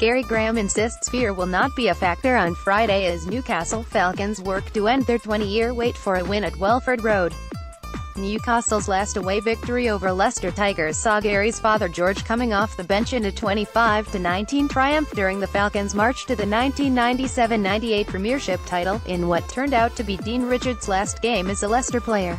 Gary Graham insists fear will not be a factor on Friday as Newcastle Falcons work to end their 20-year wait for a win at Welford Road. Newcastle's last away victory over Leicester Tigers saw Gary's father George coming off the bench in a 25-19 triumph during the Falcons' march to the 1997-98 Premiership title, in what turned out to be Dean Richards' last game as a Leicester player.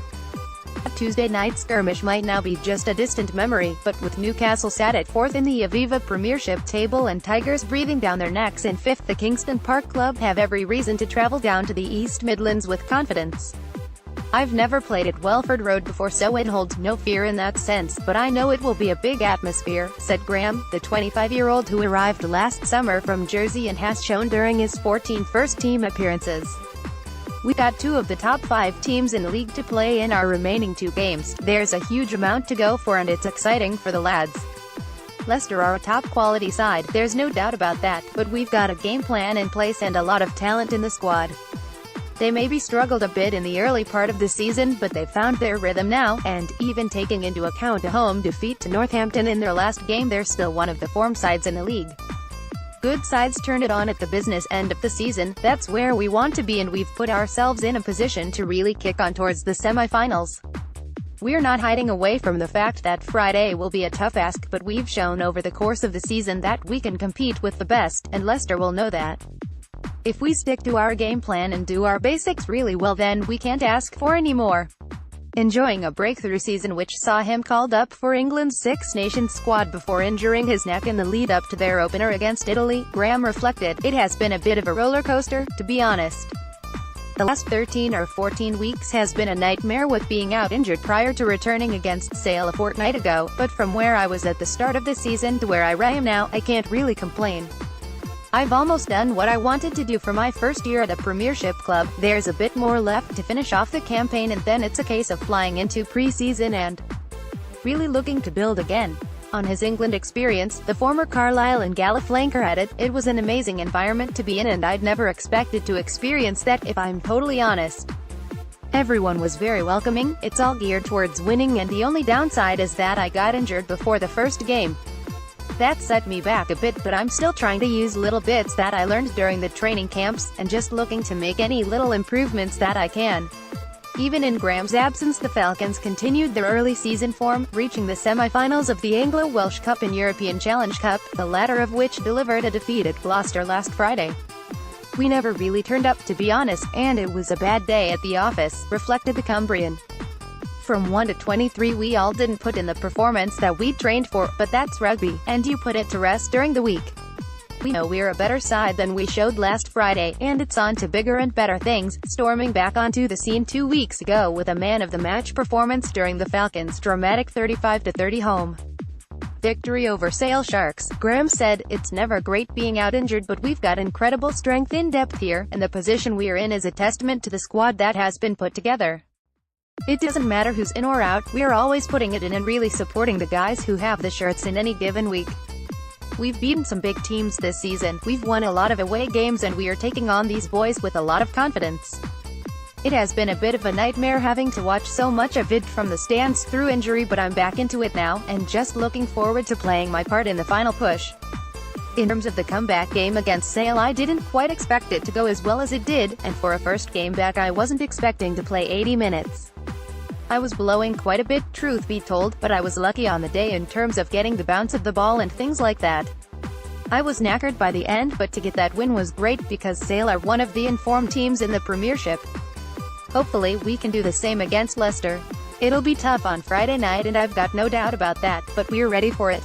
A Tuesday night skirmish might now be just a distant memory, but with Newcastle sat at 4th in the Aviva Premiership table and Tigers breathing down their necks in 5th, the Kingston Park club have every reason to travel down to the East Midlands with confidence. "I've never played at Welford Road before, so it holds no fear in that sense, but I know it will be a big atmosphere," said Graham, the 25-year-old who arrived last summer from Jersey and has shown during his 14 first-team appearances. "We got 2 of the top 5 teams in the league to play in our remaining 2 games. There's a huge amount to go for and it's exciting for the lads. Leicester are a top-quality side, there's no doubt about that, but we've got a game plan in place and a lot of talent in the squad. They maybe struggled a bit in the early part of the season, but they've found their rhythm now, and, even taking into account a home defeat to Northampton in their last game, they're still one of the form sides in the league. Good sides turn it on at the business end of the season, that's where we want to be, and we've put ourselves in a position to really kick on towards the semi-finals. We're not hiding away from the fact that Friday will be a tough ask, but we've shown over the course of the season that we can compete with the best, and Leicester will know that. If we stick to our game plan and do our basics really well, then we can't ask for any more." Enjoying a breakthrough season which saw him called up for England's Six Nations squad before injuring his neck in the lead-up to their opener against Italy, Graham reflected, "It has been a bit of a roller coaster, to be honest. The last 13 or 14 weeks has been a nightmare with being out injured prior to returning against Sale a fortnight ago, but from where I was at the start of the season to where I am now, I can't really complain. I've almost done what I wanted to do for my first year at a Premiership club. There's a bit more left to finish off the campaign, and then it's a case of flying into pre-season and really looking to build again." On his England experience, the former Carlisle and Gala flanker added, "It was an amazing environment to be in and I'd never expected to experience that, if I'm totally honest. Everyone was very welcoming, it's all geared towards winning, and the only downside is that I got injured before the first game. That set me back a bit, but I'm still trying to use little bits that I learned during the training camps, and just looking to make any little improvements that I can." Even in Graham's absence, the Falcons continued their early season form, reaching the semi-finals of the Anglo-Welsh Cup and European Challenge Cup, the latter of which delivered a defeat at Gloucester last Friday. "We never really turned up, to be honest, and it was a bad day at the office," reflected the Cumbrian. "From 1 to 23 we all didn't put in the performance that we trained for, but that's rugby, and you put it to rest during the week. We know we're a better side than we showed last Friday, and it's on to bigger and better things," storming back onto the scene 2 weeks ago with a man-of-the-match performance during the Falcons' dramatic 35-30 home victory over Sale Sharks. Graham said, "It's never great being out injured, but we've got incredible strength in depth here, and the position we're in is a testament to the squad that has been put together. It doesn't matter who's in or out, we're always putting it in and really supporting the guys who have the shirts in any given week. We've beaten some big teams this season, we've won a lot of away games, and we are taking on these boys with a lot of confidence. It has been a bit of a nightmare having to watch so much of it from the stands through injury, but I'm back into it now, and just looking forward to playing my part in the final push." In terms of the comeback game against Sale, I didn't quite expect it to go as well as it did, and for a first game back I wasn't expecting to play 80 minutes. I was blowing quite a bit, truth be told, but I was lucky on the day in terms of getting the bounce of the ball and things like that. I was knackered by the end, but to get that win was great because Sale are one of the informed teams in the Premiership. Hopefully we can do the same against Leicester. It'll be tough on Friday night and I've got no doubt about that, but we're ready for it."